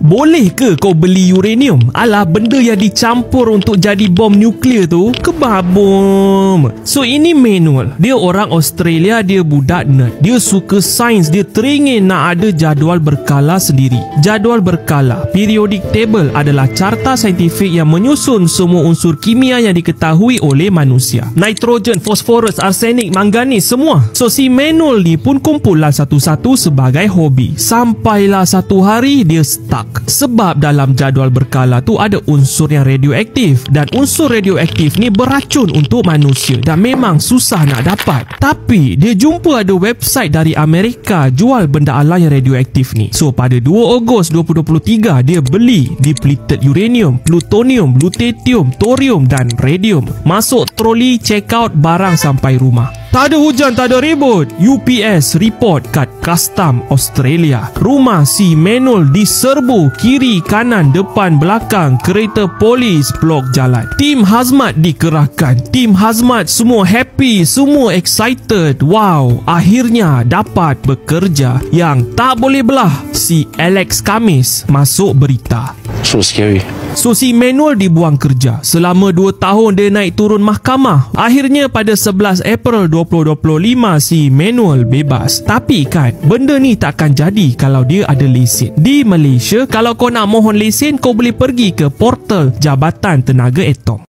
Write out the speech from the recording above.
Boleh ke kau beli uranium? Alah, benda yang dicampur untuk jadi bom nuklear tu kebabom. So ini Manuel, dia orang Australia, dia budak nerd, dia suka sains, dia teringin nak ada jadual berkala sendiri. Jadual berkala, periodic table, adalah carta saintifik yang menyusun semua unsur kimia yang diketahui oleh manusia. Nitrogen, fosforus, arsenik, manganis, semua. So si Manuel ni pun kumpulan satu-satu sebagai hobi. Sampailah satu hari dia stuck. Sebab dalam jadual berkala tu ada unsur yang radioaktif, dan unsur radioaktif ni beracun untuk manusia dan memang susah nak dapat. Tapi dia jumpa ada website dari Amerika jual benda alam yang radioaktif ni. So pada 2 Ogos 2023 dia beli depleted uranium, plutonium, lutetium, thorium dan radium. Masuk troli, check out barang sampai rumah. Tak ada hujan, tak ada ribut. UPS report kat Custom Australia. Rumah si Manuel diserbu kiri, kanan, depan, belakang. Kereta polis blok jalan. Tim hazmat dikerahkan. Tim hazmat semua happy, semua excited. Wow, akhirnya dapat bekerja. Yang tak boleh belah, si Alex Kamis masuk berita. So scary. So si Manuel dibuang kerja. Selama 2 tahun dia naik turun mahkamah. Akhirnya pada 11 April 2025 si Manuel bebas. Tapi kan, benda ni takkan jadi kalau dia ada lesen. Di Malaysia, kalau kau nak mohon lesen, kau boleh pergi ke portal Jabatan Tenaga Atom.